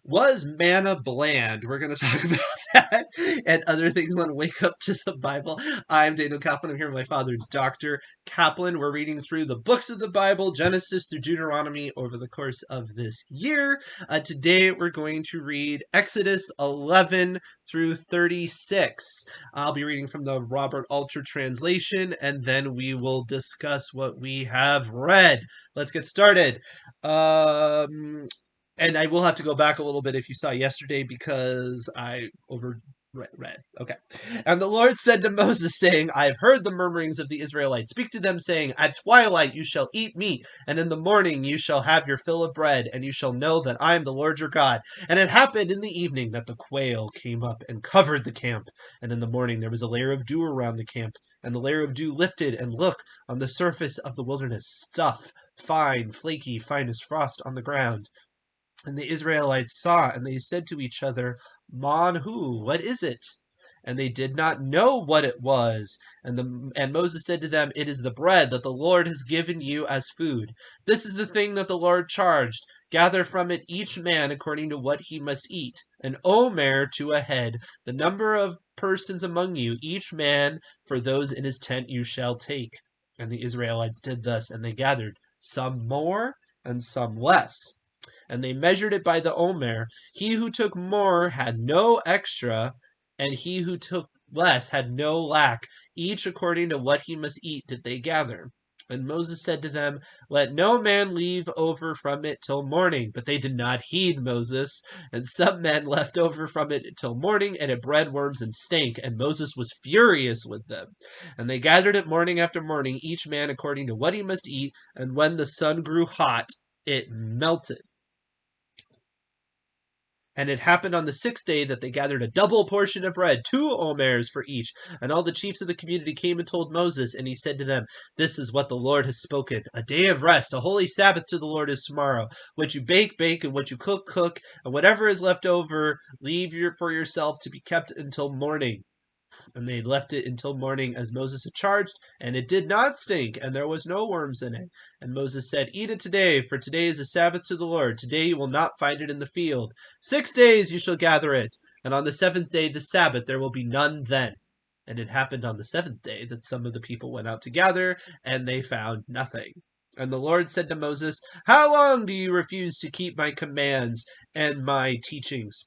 Was manna bland? We're going to talk about that and other things on Wake Up to the Bible. I'm Daniel Kaplan. I'm here with my father, Dr. Kaplan. We're reading through the books of the Bible, Genesis through Deuteronomy, over the course of this year. Today, we're going to read Exodus 11 through 36. I'll be reading from the Robert Alter translation, and then we will discuss what we have read. Let's get started. And I will have to go back a little bit if you saw yesterday because I overread. Okay. And the Lord said to Moses, saying, I have heard the murmurings of the Israelites. Speak to them, saying, At twilight you shall eat meat, and in the morning you shall have your fill of bread, and you shall know that I am the Lord your God. And it happened in the evening that the quail came up and covered the camp. And in the morning there was a layer of dew around the camp. And the layer of dew lifted, and look, on the surface of the wilderness, stuff, fine, flaky, fine as frost on the ground. And the Israelites saw, and they said to each other, Manhu, what is it? And they did not know what it was. And Moses said to them, It is the bread that the Lord has given you as food. This is the thing that the Lord charged. Gather from it each man according to what he must eat. An omer to a head. The number of persons among you, each man for those in his tent you shall take. And the Israelites did thus, and they gathered, some more and some less. And they measured it by the omer. He who took more had no extra, and he who took less had no lack. Each according to what he must eat did they gather. And Moses said to them, Let no man leave over from it till morning. But they did not heed Moses. And some men left over from it till morning, and it bred worms and stank. And Moses was furious with them. And they gathered it morning after morning, each man according to what he must eat. And when the sun grew hot, it melted. And it happened on the 6th day that they gathered a double portion of bread, 2 omers for each. And all the chiefs of the community came and told Moses, and he said to them, This is what the Lord has spoken. A day of rest, a holy Sabbath to the Lord is tomorrow. What you bake, bake, and what you cook, cook. And whatever is left over, leave for yourself to be kept until morning. And they left it until morning as Moses had charged, and it did not stink, and there was no worms in it. And Moses said, Eat it today, for today is a Sabbath to the Lord. Today you will not find it in the field. 6 days you shall gather it, and on the 7th day, the Sabbath, there will be none then. And it happened on the 7th day that some of the people went out to gather, and they found nothing. And the Lord said to Moses, How long do you refuse to keep my commands and my teachings?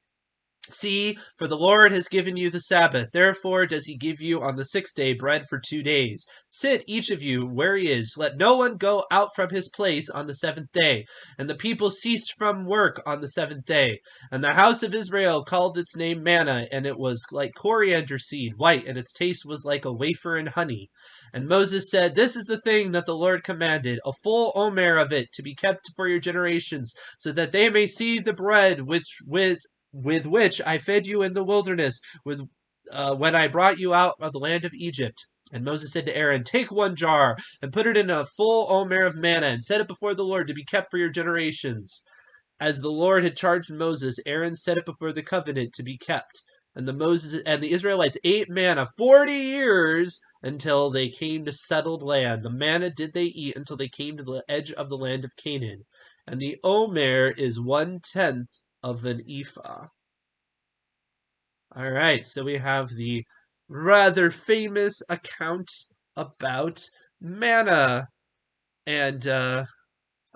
See, for the Lord has given you the Sabbath. Therefore does he give you on the 6th day bread for 2 days. Sit, each of you, where he is. Let no one go out from his place on the 7th day. And the people ceased from work on the 7th day. And the house of Israel called its name manna, and it was like coriander seed, white, and its taste was like a wafer and honey. And Moses said, This is the thing that the Lord commanded, a full omer of it to be kept for your generations, so that they may see the bread with which I fed you in the wilderness, when I brought you out of the land of Egypt. And Moses said to Aaron, Take 1 jar, and put it in a full omer of manna, and set it before the Lord to be kept for your generations. As the Lord had charged Moses, Aaron set it before the covenant to be kept. And the Israelites ate manna 40 years until they came to settled land. The manna did they eat until they came to the edge of the land of Canaan. And the omer is 1/10 of an ephah. All right, so we have the rather famous account about manna. And I'm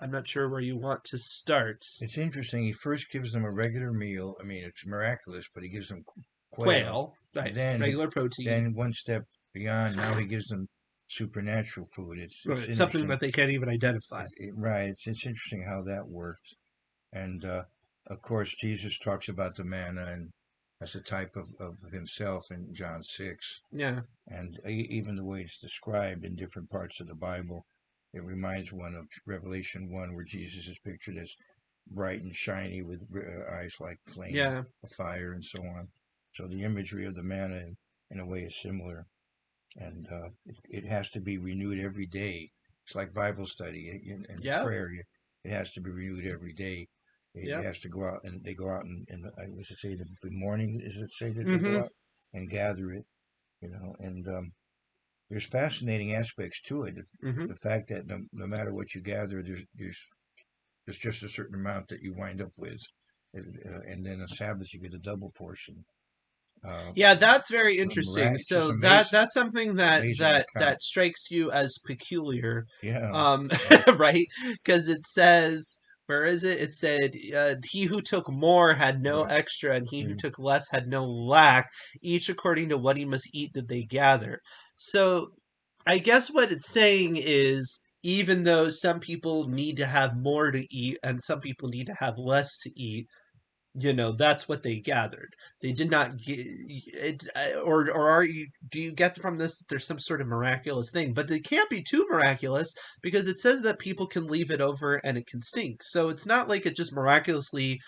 not sure where you want to start. It's interesting. He first gives them a regular meal. I mean, it's miraculous, but he gives them Quail, right? Then, Regular protein. Then one step beyond, now he gives them supernatural food. It's right, something that they can't even identify. Right. It's interesting how that works. And of course, Jesus talks about the manna and as a type of himself in John 6. Yeah. And even the way it's described in different parts of the Bible, it reminds one of Revelation 1, where Jesus is pictured as bright and shiny with eyes like flame of fire and so on. So the imagery of the manna in a way is similar. And it has to be renewed every day. It's like Bible study and prayer. It has to be renewed every day. It has to go out, and they go out and I was to say the morning, is it say that they go out and gather it, and there's fascinating aspects to it. The fact that no matter what you gather, there's just a certain amount that you wind up with. And then on Sabbath you get a double portion. Yeah, that's very interesting. It's just So amazing, that's something that amazing that account. that strikes you as peculiar, Yeah, right. right? Because it says, where is it? It said, "He who took more had no Right. extra, and he who Mm. took less had no lack. Each according to what he must eat did they gather." So I guess what it's saying is, even though some people need to have more to eat and some people need to have less to eat, that's what they gathered. They did not get it. Or are you, do you get from this that there's some sort of miraculous thing? But it can't be too miraculous, because it says that people can leave it over and it can stink. So it's not like it just miraculously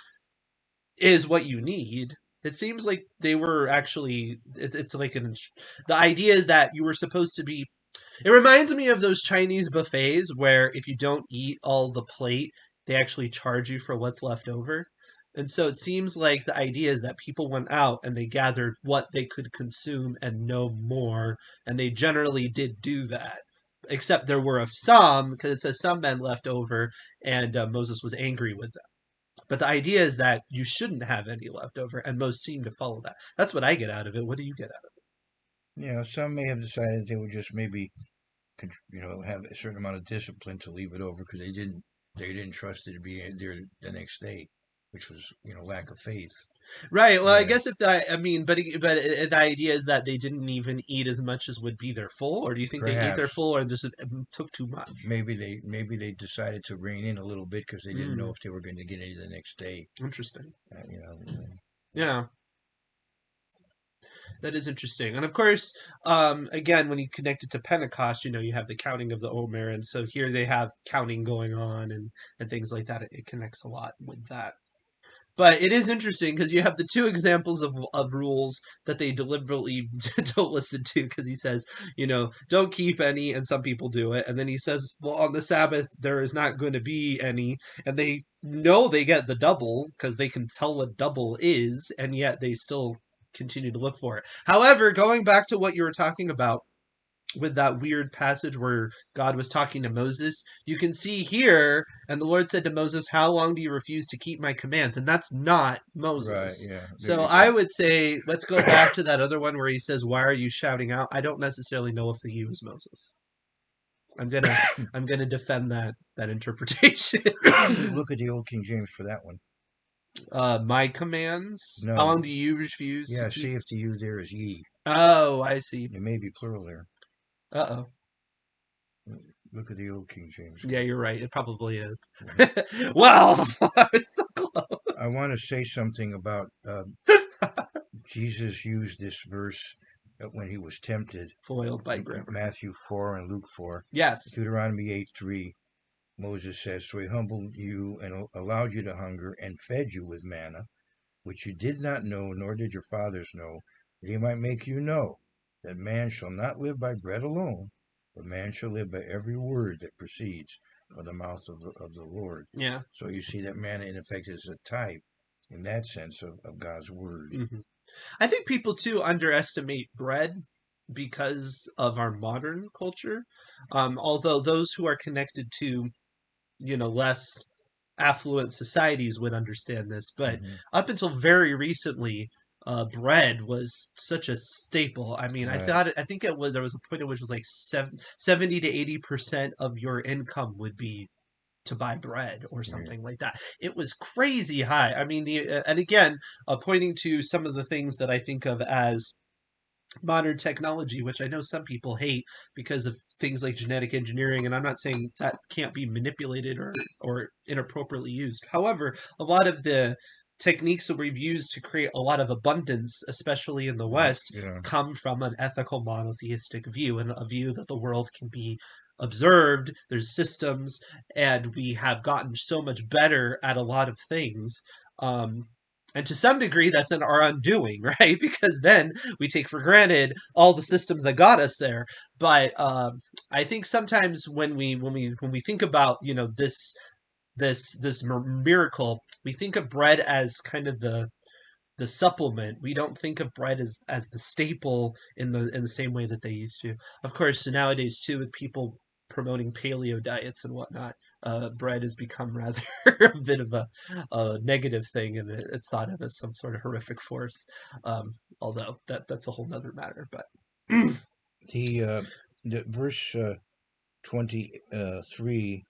is what you need. It seems like they were actually, it's like the idea is that you were supposed to be, it reminds me of those Chinese buffets where if you don't eat all the plate, they actually charge you for what's left over. And so it seems like the idea is that people went out and they gathered what they could consume and no more. And they generally did do that. Except there were some, because it says some men left over, and Moses was angry with them. But the idea is that you shouldn't have any left over, and most seem to follow that. That's what I get out of it. What do you get out of Some may have decided they would just maybe, have a certain amount of discipline to leave it over because they didn't trust it to be there the next day, which was lack of faith. it? Right. Well, I Yeah, guess if that, I mean, the idea is that they didn't even eat as much as would be their full, or do you think they ate their perhaps full and just took too much? maybe they decided to rein in a little bit because they didn't know Mm, if they were going to get any the next day. interesting. Uh, you know, Yeah, that is interesting. And of course, again, when you connect it to Pentecost, you have the counting of the Omer, and so here they have counting going on and things like that. It connects a lot with that. But it is interesting because you have the two examples of rules that they deliberately don't listen to, because he says, don't keep any, and some people do it. And then he says, well, on the Sabbath, there is not going to be any. And they know they get the double because they can tell what double is, and yet they still continue to look for it. However, going back to what you were talking about, with that weird passage where God was talking to Moses, you can see here, and the Lord said to Moses, "How long do you refuse to keep my commands?" And that's not right? Moses. Yeah. So I would say, let's go back to that other one where he says, "Why are you shouting out?" I don't necessarily know if he was Moses. I'm gonna I'm gonna defend that interpretation. Look at the old King James for that one. My commands. How No, long do you refuse to yeah. keep? See if the you there is ye. Oh, I see. It may be plural there. Uh oh. Look at the old King James Yeah, again. you're right. It probably is. Mhm. Well, I was so close. I want to say something about Jesus used this verse when he was tempted. Foiled by grammar. Matthew 4 and Luke 4. Yes. Deuteronomy 8:3. Moses says, "So he humbled you and allowed you to hunger and fed you with manna, which you did not know, nor did your fathers know, that he might make you know that man shall not live by bread alone, but man shall live by every word that proceeds from the mouth of the Lord." Yeah. So you see that manna, in effect, is a type, in that sense, of God's word. hmm I think people too underestimate bread because of our modern culture. Although those who are connected to, less affluent societies would understand this, but Hmm. up until very recently, bread was such a staple. I mean, Right. I think it was, there was a point at which it was like 70 to 80% of your income would be to buy bread or Yeah. something like that. It was crazy high. I mean, and again, pointing to some of the things that I think of as modern technology, which I know some people hate because of things like genetic engineering, and I'm not saying that can't be manipulated or inappropriately used. However, a lot of the techniques that we've used to create a lot of abundance, especially in the West, Yeah. come from an ethical monotheistic view, and a view that the world can be observed, there's systems, and we have gotten so much better at a lot of things. Um, and to some degree, that's in our undoing, right? Because then we take for granted all the systems that got us there. But I think sometimes when we think about this miracle, we think of bread as kind of the supplement. We don't think of bread as the staple in the same way that they used to. Of course, nowadays too, with people promoting paleo diets and whatnot, bread has become rather a bit of a negative thing, and it's thought of as some sort of horrific force. Although that's a whole nother matter. But the verse 23.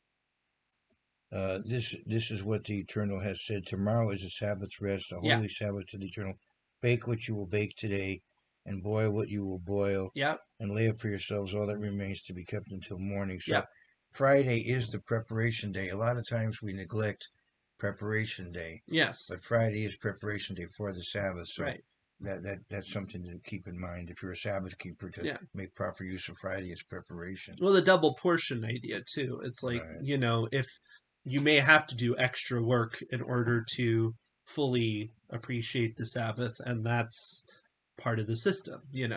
This is what the Eternal has said. Tomorrow is a Sabbath's rest, a yeah, holy Sabbath to the Eternal. Bake what you will bake today, and boil what you will boil, yeah, and lay up for yourselves all that remains to be kept until morning. yeah, So Friday is the preparation day. A lot of times we neglect preparation day, yes, but Friday is preparation day for the Sabbath. So right, that's something to keep in mind. If you're a Sabbath keeper, to yeah. make proper use of Friday as preparation. Well, the double portion idea too. It's like, Right. if you may have to do extra work in order to fully appreciate the Sabbath, and that's part of the system. You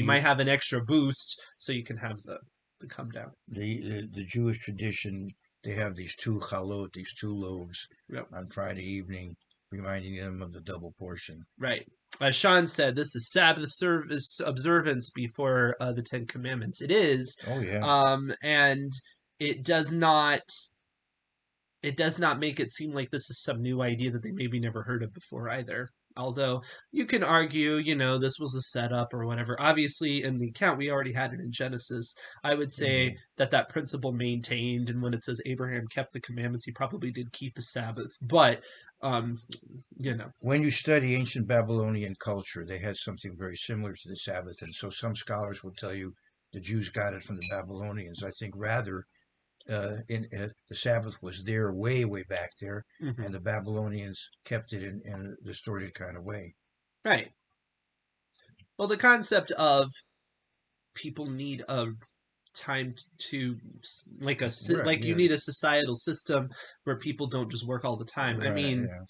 might The have an extra boost so you can have the come down. the Jewish tradition, they have these two chalot, these two loaves Yep. on Friday evening, reminding them of the double portion. Right. As Sean said, this is Sabbath service observance before the Ten Commandments. It is, Oh yeah, and it does not it does not make it seem like this is some new idea that they maybe never heard of before either. Although you can argue, this was a setup or whatever. Obviously, in the account, we already had it in Genesis. I would yeah. say that principle maintained, and when it says Abraham kept the commandments, he probably did keep a Sabbath. But, um, you know, When you study ancient Babylonian culture, they had something very similar to the Sabbath, and so some scholars will tell you the Jews got it from the Babylonians. I think rather the Sabbath was there way back there, mhm. and the Babylonians kept it in a distorted kind of way. Right. Well, the concept of people need a time to Right, like you yeah, need a societal system where people don't just work all the time. I right, mean, yeah.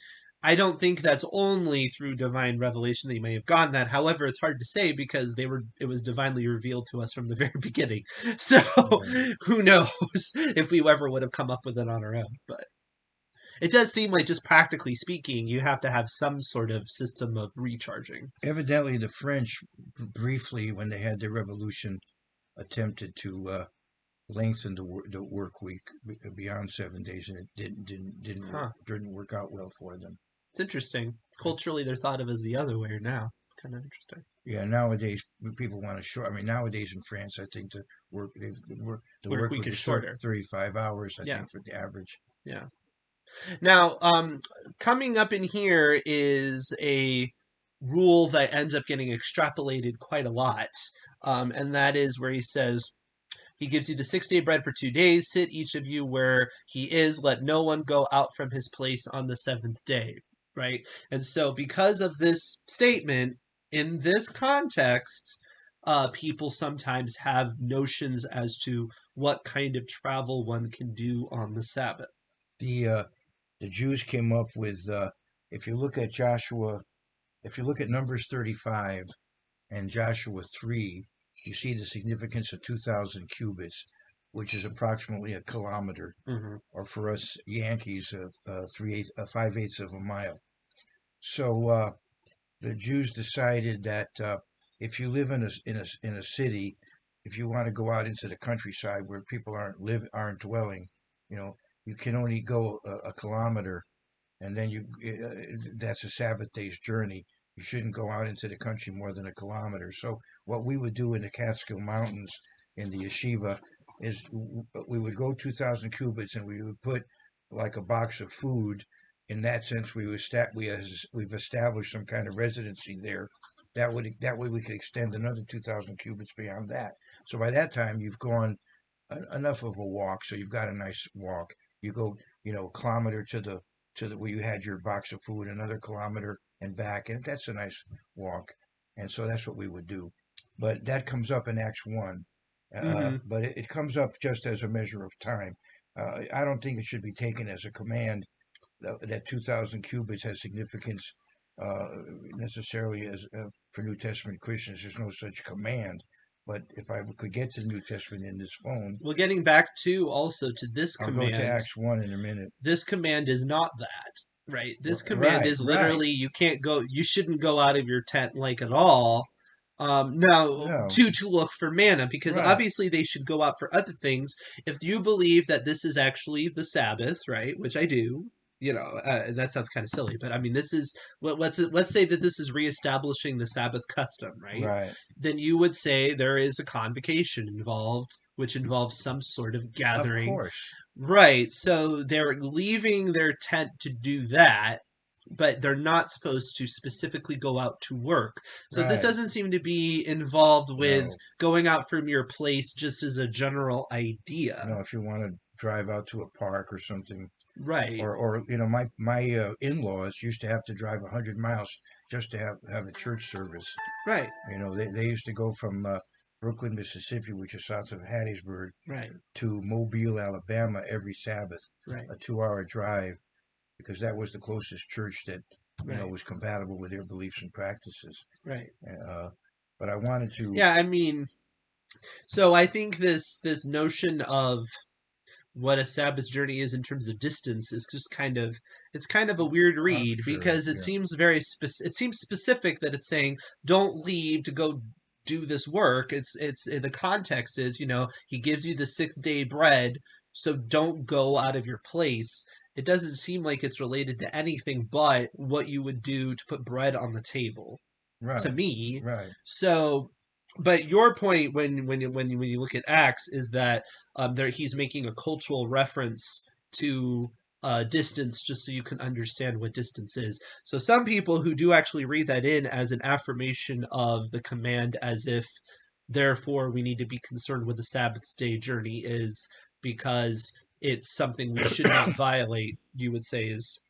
I don't think that's only through divine revelation that you may have gotten that. However, it's hard to say because it was divinely revealed to us from the very beginning. So Right. who knows if we ever would have come up with it on our own. But it does seem like, just practically speaking, you have to have some sort of system of recharging. Evidently, the French briefly, when they had their revolution, attempted to lengthen the work week beyond 7 days, and it Huh. didn't work out well for them. It's interesting. Culturally, they're thought of as the other way now. It's kind of interesting. Yeah, nowadays people want to short. I mean, nowadays in France, I think the Work work week week is is shorter. 35 hours. I Yeah, think for the average. yeah. Now, coming up in here is a rule that ends up getting extrapolated quite a lot. And that is where he says, he gives you the 6 day bread for 2 days. Sit each of you where he is. Let no one go out from his place on the seventh day. Right? And so, because of this statement, in this context, people sometimes have notions as to what kind of travel one can do on the Sabbath. The uh, the Jews came up with if you look at Joshua, if you look at Numbers 35 and Joshua 3, you see the significance of 2,000 cubits, which is approximately a kilometer, Mm-hmm. or for us Yankees, 5/8 of a mile. So the Jews decided that if you live in a city, if you want to go out into the countryside where people aren't dwelling, you know, you can only go a kilometer, and then that's a Sabbath day's journey. You shouldn't go out into the country more than a kilometer. So what we would do in the Catskill Mountains in the yeshiva is we would go 2,000 cubits, and we would put like a box of food. In that sense, we've established some kind of residency there. That way we could extend another 2,000 cubits beyond that. So by that time, you've gone enough of a walk. So you've got a nice walk. You go, a kilometer to the where you had your box of food, another kilometer and back, and that's a nice walk. And so that's what we would do. But that comes up in Acts 1. Mm-hmm. But it comes up just as a measure of time. I don't think it should be taken as a command that 2,000 cubits has significance uh, necessarily as for New Testament Christians. There's no such command. But if I could get to the New Testament in this phone, Well, getting back to also to I'll go to Acts 1 in a minute. this command is not that, right? This command Right, is right. literally, you shouldn't go out of your tent like at all. No, No. to look for manna, because Right. obviously they should go out for other things. If you believe that this is actually the Sabbath, right, which I do, and that sounds kind of silly, but I mean, this is let's say that this is reestablishing the Sabbath custom, right? Right. Then you would say there is a convocation involved, which involves some sort of Of gathering. course. Right. So they're leaving their tent to do that, but they're not supposed to specifically go out to work. So this Right. doesn't seem to be involved with No. going out from your place just as a general idea. No, if you want to drive out to a park or something, Right. or my in-laws used to have to drive 100 miles just to have a church service. Right. They used to go from Brooklyn, Mississippi, which is south of Hattiesburg, Right. to Mobile, Alabama every Sabbath, Right. a 2-hour drive, because that was the closest church that Right. was compatible with their beliefs and practices. Right. But I wanted to. Yeah, I mean, so I think this notion of what a Sabbath journey is in terms of distance is just it's kind of a weird read, Arbitrary. because it Yeah. seems it seems specific that it's saying don't leave to go do this work. It's the context is, he gives you the 6-day bread, so don't go out of your place. It doesn't seem like it's related to anything but what you would do to put bread on the table, to Right. me. Right. So, but your point when you look at Acts is that there he's making a cultural reference to distance, just so you can understand what distance is. So some people who do actually read that in as an affirmation of the command, as if therefore we need to be concerned with the Sabbath day journey, is because it's something we should not violate. You would say is,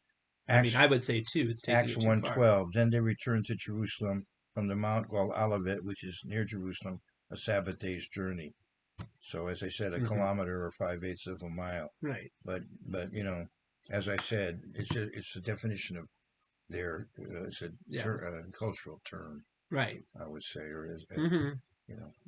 I mean, Acts I would say too, it's taking Acts it too far. 1:12. Then they returned to Jerusalem from the mount called Olivet, which is near Jerusalem, a Sabbath day's journey. So, as I said, a Hmm. kilometer or 5/8 of a mile. Right. But as I said, it's a definition of their it's a Yeah. cultural term, Right. I would say, or is Hmm.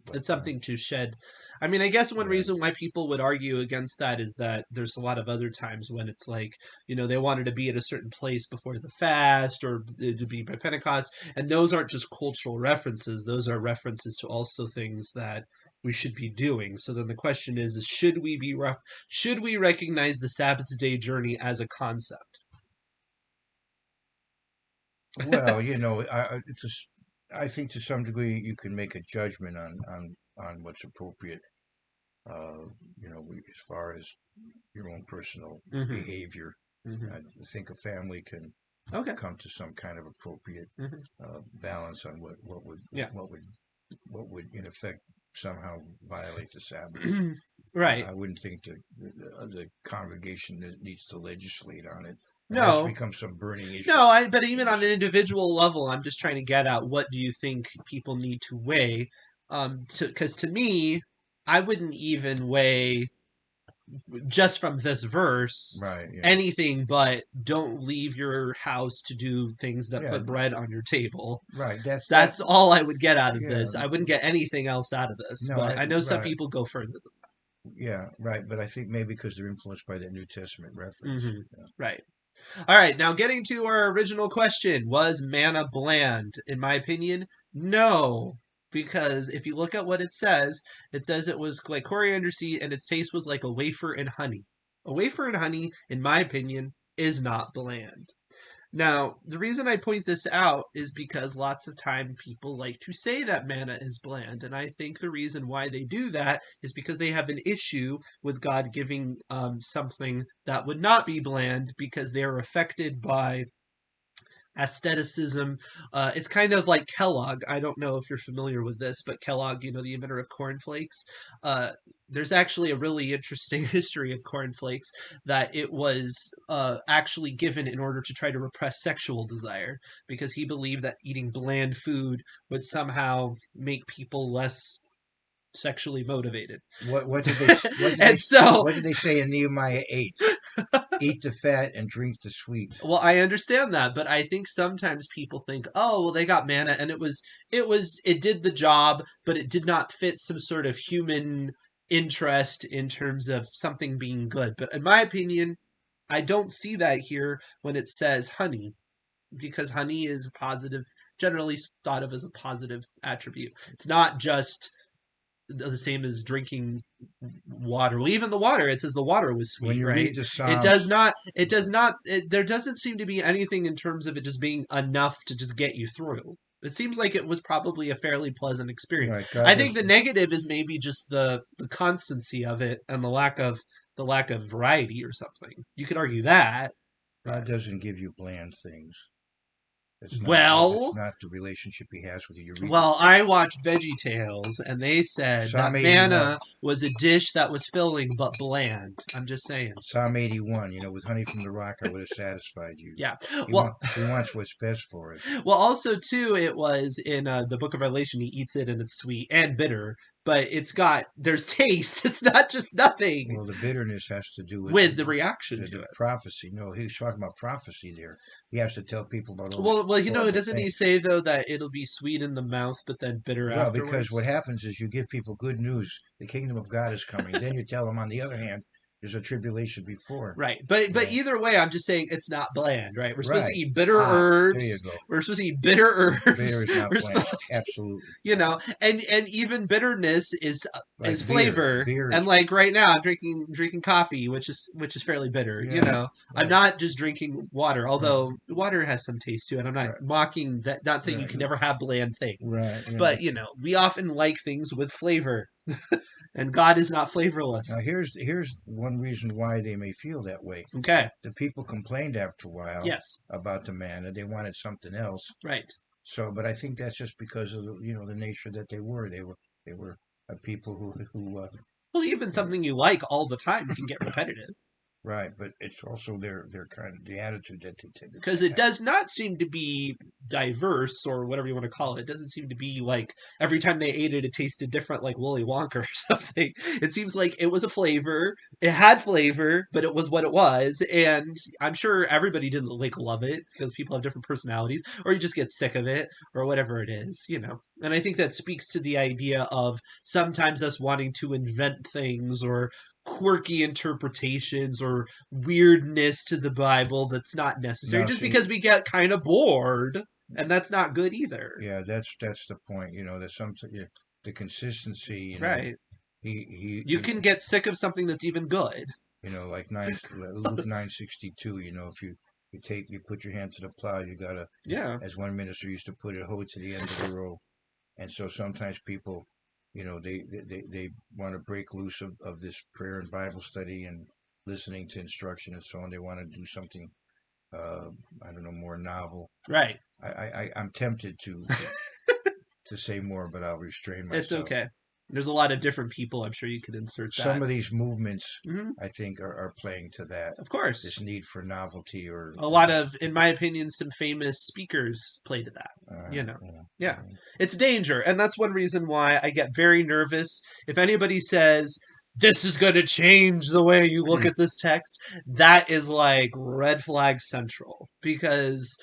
but It's something to shed. I mean, I guess one yeah. reason why people would argue against that is that there's a lot of other times when it's like, they wanted to be at a certain place before the fast, or to be by Pentecost, and those aren't just cultural references. Those are references to also things that we should be doing. So then the question is should we recognize the Sabbath day journey as a concept? Well, I think to some degree you can make a judgment on what's appropriate. As far as your own personal Hmm. behavior. Hmm. I think a family can Okay. come to some kind of appropriate Hmm. balance on what would Yeah. in effect somehow violate the Sabbath. Right. I wouldn't think the congregation needs to legislate on it unless it No. becomes some burning issue. No, but even on an individual level, I'm just trying to get at what do you think people need to weigh? Because to me, I wouldn't even weigh, just from this verse, Right. Yeah. anything but don't leave your house to do things that Yeah. put bread on your table. Right. That. That's all I would get out of Yeah. this. I wouldn't get anything else out of this. No. But I know some Right. people go further than Yeah. Right. But I think maybe because they're influenced by that New Testament that. reference. Yeah. Right. All right, now getting to our original question, was manna bland? In my opinion, no. Because if you look at what it says it was like coriander seed and its taste was like a wafer and honey. A wafer and honey, in my opinion, is not bland. Now, the reason I point this out is because lots of time people like to say that manna is bland, and I think the reason why they do that is because they have an issue with God giving something that would not be bland, because they are affected by aestheticism. It's kind of like Kellogg. I don't know if you're familiar with this, but Kellogg, the inventor of cornflakes, there's actually a really interesting history of cornflakes, that it was actually given in order to try to repress sexual desire, because he believed that eating bland food would somehow make people less sexually motivated. What did they And so, what did they say in Nehemiah 8? Eat the fat and drink the sweet. well, I understand that, but I think sometimes people think, oh, well, they got manna and it did the job, but it did not fit some sort of human interest in terms of something being good. But in my opinion, I don't see that here when it says honey. because honey is positive, generally thought of as a positive attribute. It's not just the same as drinking water. Well, even the water, it says the water was When sweet, you right? read the It Psalms, does not, there doesn't seem to be anything in terms of it just being enough to just get you through. It seems like it was probably a fairly pleasant experience. right? I God think does the negative is maybe just the constancy of it and the lack of variety or something. You could argue that, God but doesn't give you bland things. That's well, not the relationship He has with you. You read well, I watched Veggie Tales, and they said Psalm that 81. manna was a dish that was filling but bland. I'm just saying. Psalm 81. With honey from the rock, I would have satisfied you. Yeah. He Well, He wants what's best for us. well, also too, it was in the Book of Revelation. He eats it, and it's sweet and bitter, but there's taste. It's not just nothing Well, the bitterness has to do with with the reaction to the it. prophecy. No, he's talking about prophecy there. He has to tell people about all Well, horrible doesn't he things. say though that it'll be sweet in the mouth, but then bitter Well, because what afterwards? happens is you give people good news. The kingdom of God is coming. Then you tell them, on the other hand, there's a tribulation before. Right. But You know. either way, I'm just saying it's not bland, right? We're supposed to Right. eat bitter There you herbs. go. We're supposed to eat bitter Bitter herbs. is not We're bland. supposed to, Absolutely. and even bitterness is Like beer. flavor. Beer And is, like right now, I'm drinking coffee, which is fairly bitter. yeah. I'm Right. not just drinking water, Right. although water has some taste to it. I'm not Right. mocking that. Not saying you Right. can never have bland things, Right. Yeah. but we often like things with flavor, and God is not Now flavorless. here's one reason why they may feel that way. Okay. The people complained after a while Yes. about the manna. They wanted something else. Right. So, but I think that's just because of the nature that they were. They were a people Well, even something you like all the time can get repetitive. right. But it's also their kind of the attitude that they tend Because to it have. does not seem to be diverse or whatever you want to call it. It doesn't seem to be like every time they ate it, it tasted different, like Willy Wonka or something. It seems like it was a flavor. It had flavor, but it was what it was. And I'm sure everybody didn't like love it because people have different personalities, or you just get sick of it, or whatever it is. And I think that speaks to the idea of sometimes us wanting to invent things or quirky interpretations or weirdness to the Bible that's not necessary Now, just see, because we get kind of bored, and that's not good either. yeah, that's the point. That the consistency. Right. You He can get sick of something that's even good. like Luke 9:62. You put your hand to the plow. You gotta, Yeah. as one minister used to put it, hold it to the end of the row. And so sometimes people, they want to break loose of this prayer and Bible study and listening to instruction and so on. They want to do something, I don't know, more novel. Right. I'm tempted to say more, but I'll restrain myself. It's okay. There's a lot of different people. I'm sure you could insert that. Some of these movements, Mhm. I think, are playing to that. Of course. This need for novelty or A lot of, in my opinion, some famous speakers play to that. Yeah. It's danger. And that's one reason why I get very nervous. If anybody says, this is going to change the way you look at this text, that is like red flag central. Because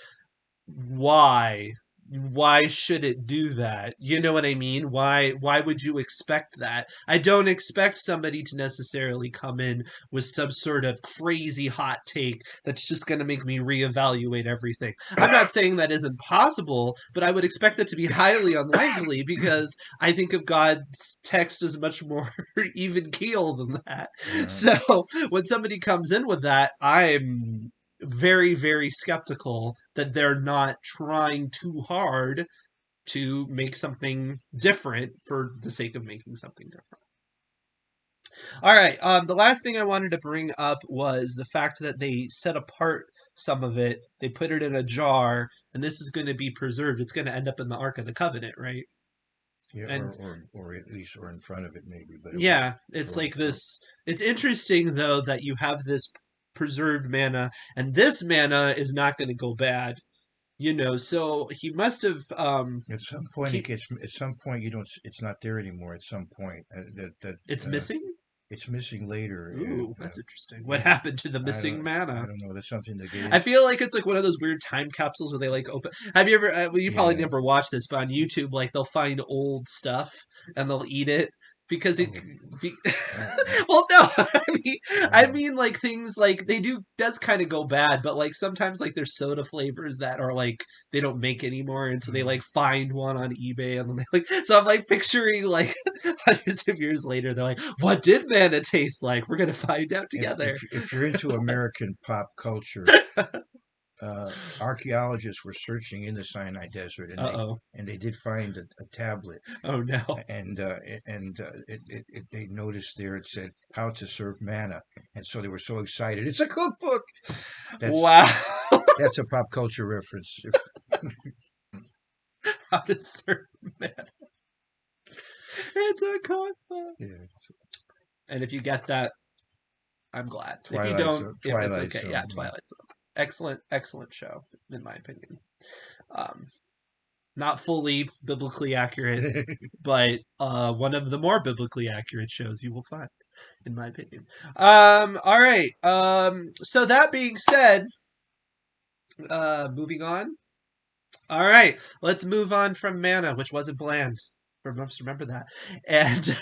why? Why should it do that? You know what I mean? Why would you expect that? I don't expect somebody to necessarily come in with some sort of crazy hot take that's just going to make me reevaluate everything. I'm not saying that isn't possible, but I would expect it to be highly unlikely because I think of God's text as much more even keel than that. Yeah. So when somebody comes in with that, I'm very, very skeptical that they're not trying too hard to make something different for the sake of making something different. All right. The last thing I wanted to bring up was the fact that they set apart some of it. They put it in a jar, and this is going to be preserved. It's going to end up in the Ark of the Covenant, right? Yeah, and or at least in front of it maybe, but yeah, it's like this. It's interesting though that you have this preserved manna, and this manna is not going to go bad. So he must have. At some point, At some point, you don't. It's not there anymore. At some point, It's missing. It's missing later. Ooh, that's interesting. What happened to the missing I manna? don't know. That's something to get. I feel like it's like one of those weird time capsules where they like open. Have you ever? Well, you probably Yeah. never watched this, but on YouTube, like they'll find old stuff and they'll eat it. because it be, Oh. well, no, I mean like things like they does kind of go bad, but like sometimes like there's soda flavors that are like they don't make anymore, and so they like find one on eBay, and then they like, so I'm like picturing like hundreds of years later, they're like, what did manna taste like? We're gonna find out together. If you're into American pop culture, archaeologists were searching in the Sinai Desert, and they did find a tablet. Oh no! And they noticed there it said how to serve manna, and so they were so excited. It's a cookbook. Wow, that's a pop culture reference. How to serve manna. It's a cookbook. Yeah. And if you get that, I'm glad. Twilight if you don't, Zone, if it's okay, Zone, yeah, Twilight Zone. Excellent show, in my opinion. Not fully biblically accurate, but one of the more biblically accurate shows you will find, in my opinion. All right. So that being said, moving on. All right, let's move on from manna, which wasn't bland. Remember that. And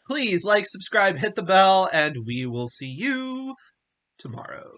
please like, subscribe, hit the bell, and we will see you tomorrow.